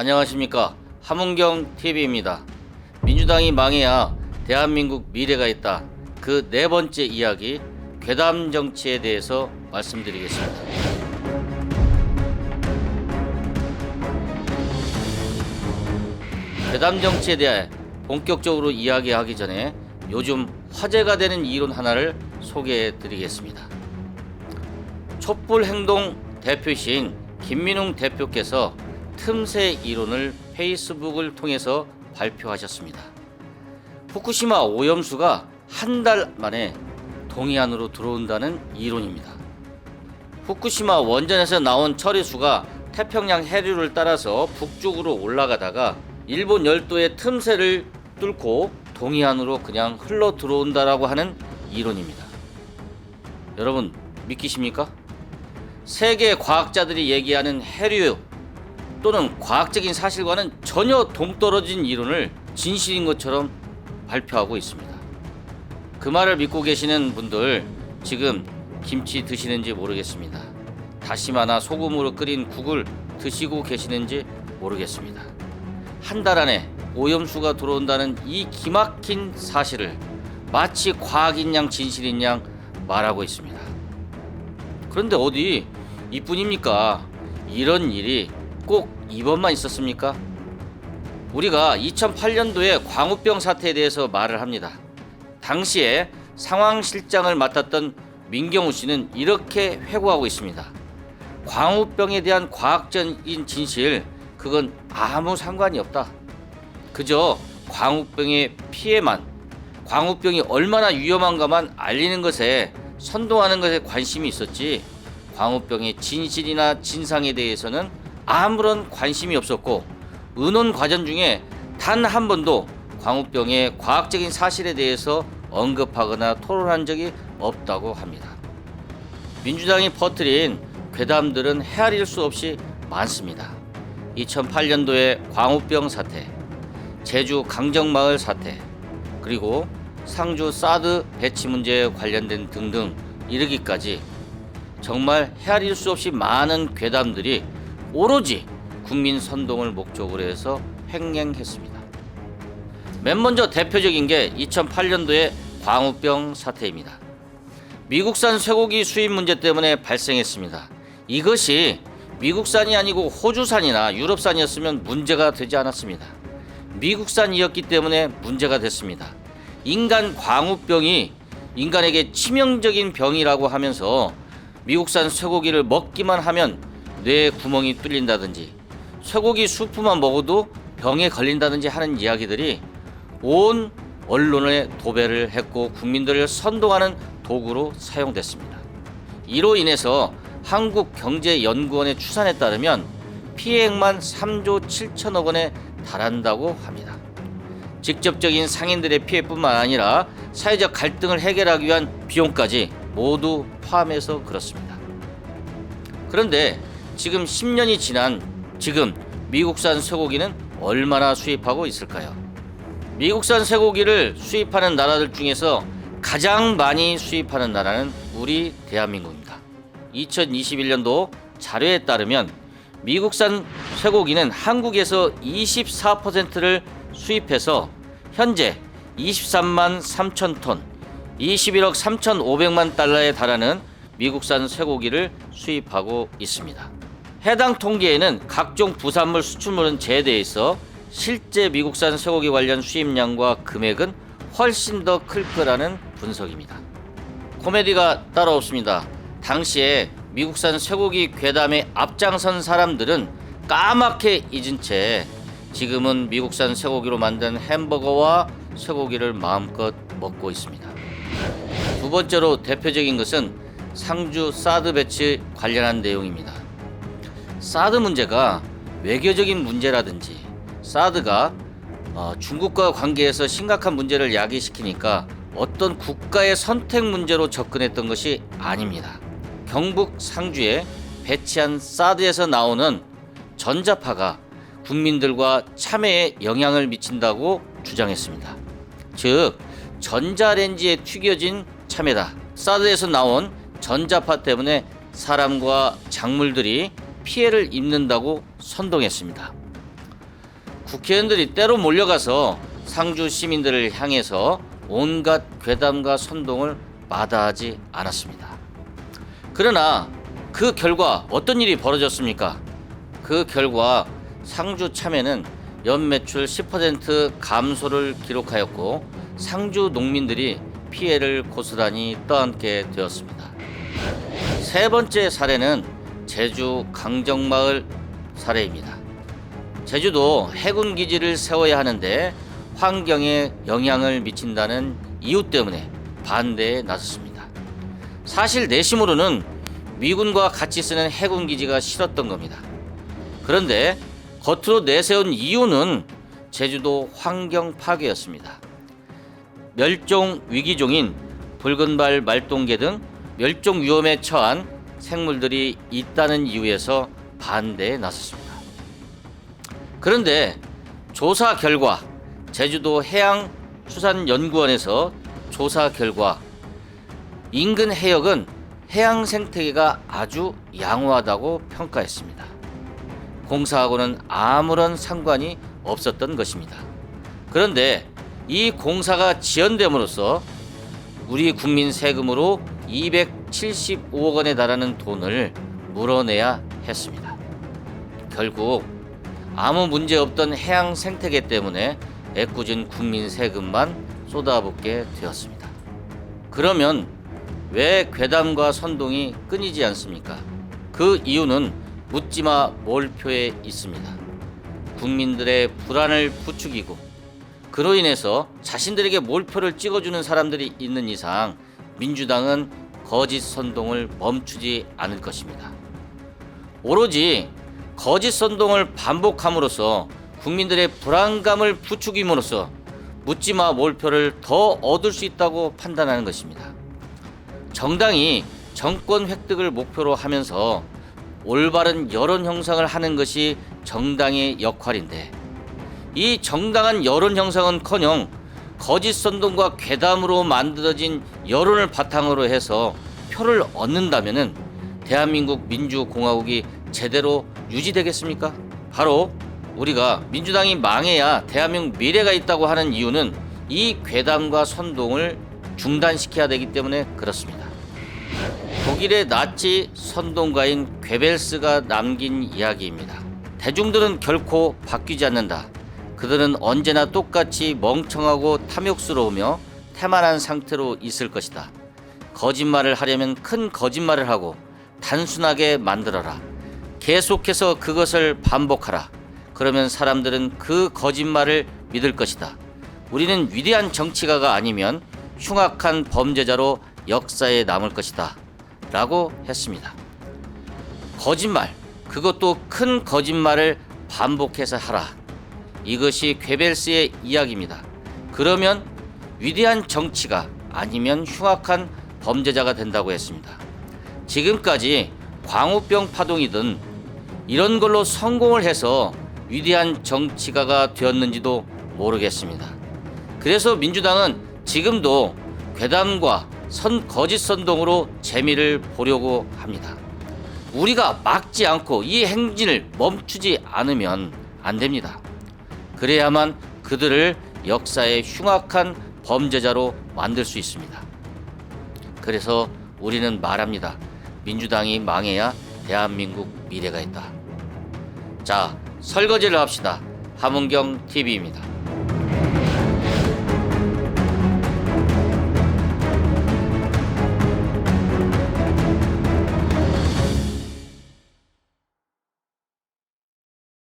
안녕하십니까. 함은경TV입니다. 민주당이 망해야 대한민국 미래가 있다. 그 네 번째 이야기, 괴담 정치에 대해서 말씀드리겠습니다. 괴담 정치에 대해 본격적으로 이야기하기 전에 요즘 화제가 되는 이론 하나를 소개해 드리겠습니다. 촛불행동 대표이신 김민웅 대표께서 틈새 이론을 페이스북을 통해서 발표하셨습니다. 후쿠시마 오염수가 한 달 만에 동해안으로 들어온다는 이론입니다. 후쿠시마 원전에서 나온 처리수가 태평양 해류를 따라서 북쪽으로 올라가다가 일본 열도의 틈새를 뚫고 동해안으로 그냥 흘러 들어온다라고 하는 이론입니다. 여러분 믿기십니까? 세계 과학자들이 얘기하는 해류 또는 과학적인 사실과는 전혀 동떨어진 이론을 진실인 것처럼 발표하고 있습니다. 그 말을 믿고 계시는 분들 지금 김치 드시는지 모르겠습니다. 다시마나 소금으로 끓인 국을 드시고 계시는지 모르겠습니다. 한 달 안에 오염수가 들어온다는 이 기막힌 사실을 마치 과학인 양 진실인 양 말하고 있습니다. 그런데 어디 이뿐입니까? 이런 일이 꼭 이번만 있었습니까? 우리가 2008년도에 광우병 사태에 대해서 말을 합니다. 당시에 상황실장을 맡았던 민경우 씨는 이렇게 회고하고 있습니다. 광우병에 대한 과학적인 진실, 그건 아무 상관이 없다. 그저 광우병의 피해만, 광우병이 얼마나 위험한가만 알리는 것에, 선동하는 것에 관심이 있었지 광우병의 진실이나 진상에 대해서는 아무런 관심이 없었고, 의논 과정 중에 단 한 번도 광우병의 과학적인 사실에 대해서 언급하거나 토론한 적이 없다고 합니다. 민주당이 퍼뜨린 괴담들은 헤아릴 수 없이 많습니다. 2008년도의 광우병 사태, 제주 강정마을 사태, 그리고 상주 사드 배치 문제에 관련된 등등 이르기까지 정말 헤아릴 수 없이 많은 괴담들이 오로지 국민 선동을 목적으로 해서 횡행했습니다. 맨 먼저 대표적인 게 2008년도의 광우병 사태입니다. 미국산 쇠고기 수입 문제 때문에 발생했습니다. 이것이 미국산이 아니고 호주산이나 유럽산이었으면 문제가 되지 않았습니다. 미국산이었기 때문에 문제가 됐습니다. 인간 광우병이 인간에게 치명적인 병이라고 하면서 미국산 쇠고기를 먹기만 하면 뇌에 구멍이 뚫린다든지 쇠고기 수프만 먹어도 병에 걸린다든지 하는 이야기들이 온 언론에 도배를 했고 국민들을 선동하는 도구로 사용됐습니다. 이로 인해서 한국경제연구원의 추산에 따르면 피해액만 3조 7천억 원에 달한다고 합니다. 직접적인 상인들의 피해뿐만 아니라 사회적 갈등을 해결하기 위한 비용까지 모두 포함해서 그렇습니다. 그런데 지금 10년이 지난 지금 미국산 쇠고기는 얼마나 수입하고 있을까요? 미국산 쇠고기를 수입하는 나라들 중에서 가장 많이 수입하는 나라는 우리 대한민국입니다. 2021년도 자료에 따르면 미국산 쇠고기는 한국에서 24%를 수입해서 현재 23만 3천 톤, 21억 3,500만 달러에 달하는 미국산 쇠고기를 수입하고 있습니다. 해당 통계에는 각종 부산물 수출물은 제외돼 있어 실제 미국산 쇠고기 관련 수입량과 금액은 훨씬 더 클 거라는 분석입니다. 코미디가 따로 없습니다. 당시에 미국산 쇠고기 괴담에 앞장선 사람들은 까맣게 잊은 채 지금은 미국산 쇠고기로 만든 햄버거와 쇠고기를 마음껏 먹고 있습니다. 두 번째로 대표적인 것은 상주 사드 배치 관련한 내용입니다. 사드 문제가 외교적인 문제라든지 사드가 중국과 관계에서 심각한 문제를 야기시키니까 어떤 국가의 선택 문제로 접근했던 것이 아닙니다. 경북 상주에 배치한 사드에서 나오는 전자파가 국민들과 참여에 영향을 미친다고 주장했습니다. 즉 전자레인지에 튀겨진 참외다. 사드에서 나온 전자파 때문에 사람과 작물들이 피해를 입는다고 선동했습니다. 국회의원들이 때로 몰려가서 상주 시민들을 향해서 온갖 괴담과 선동을 마다하지 않았습니다. 그러나 그 결과 어떤 일이 벌어졌습니까? 그 결과 상주 참외는 연매출 10% 감소를 기록하였고 상주 농민들이 피해를 고스란히 떠안게 되었습니다. 세 번째 사례는 제주 강정마을 사례입니다. 제주도 해군기지를 세워야 하는데 환경에 영향을 미친다는 이유 때문에 반대에 나섰습니다. 사실 내심으로는 미군과 같이 쓰는 해군기지가 싫었던 겁니다. 그런데 겉으로 내세운 이유는 제주도 환경 파괴였습니다. 멸종 위기종인 붉은발 말똥개 등 멸종 위험에 처한 생물들이 있다는 이유에서 반대에 나섰습니다. 그런데 조사 결과 제주도 해양수산연구원에서 조사 결과 인근 해역은 해양 생태계가 아주 양호하다고 평가했습니다. 공사하고는 아무런 상관이 없었던 것입니다. 그런데 이 공사가 지연됨으로써 우리 국민 세금으로 275억 원에 달하는 돈을 물어내야 했습니다. 결국 아무 문제 없던 해양 생태계 때문에 애꿎은 국민 세금만 쏟아붓게 되었습니다. 그러면 왜 괴담과 선동이 끊이지 않습니까? 그 이유는 묻지마 몰표에 있습니다. 국민들의 불안을 부추기고 그로 인해서 자신들에게 몰표를 찍어주는 사람들이 있는 이상 민주당은 거짓 선동을 멈추지 않을 것입니다. 오로지 거짓 선동을 반복함으로써 국민들의 불안감을 부추김으로써 묻지마 몰표를 더 얻을 수 있다고 판단하는 것입니다. 정당이 정권 획득을 목표로 하면서 올바른 여론 형성을 하는 것이 정당의 역할인데 이 정당한 여론 형성은커녕 거짓 선동과 괴담으로 만들어진 여론을 바탕으로 해서 표를 얻는다면은 대한민국 민주공화국이 제대로 유지되겠습니까? 바로 우리가 민주당이 망해야 대한민국 미래가 있다고 하는 이유는 이 괴담과 선동을 중단시켜야 되기 때문에 그렇습니다. 독일의 나치 선동가인 괴벨스가 남긴 이야기입니다. 대중들은 결코 바뀌지 않는다. 그들은 언제나 똑같이 멍청하고 탐욕스러우며 태만한 상태로 있을 것이다. 거짓말을 하려면 큰 거짓말을 하고 단순하게 만들어라. 계속해서 그것을 반복하라. 그러면 사람들은 그 거짓말을 믿을 것이다. 우리는 위대한 정치가가 아니면 흉악한 범죄자로 역사에 남을 것이다. 라고 했습니다. 거짓말, 그것도 큰 거짓말을 반복해서 하라. 이것이 괴벨스의 이야기입니다. 그러면 위대한 정치가 아니면 흉악한 범죄자가 된다고 했습니다. 지금까지 광우병 파동이든 이런 걸로 성공을 해서 위대한 정치가가 되었는지도 모르겠습니다. 그래서 민주당은 지금도 괴담과 거짓 선동으로 재미를 보려고 합니다. 우리가 막지 않고 이 행진을 멈추지 않으면 안 됩니다. 그래야만 그들을 역사의 흉악한 범죄자로 만들 수 있습니다. 그래서 우리는 말합니다. 민주당이 망해야 대한민국 미래가 있다. 자, 설거지를 합시다. 함은경 TV입니다.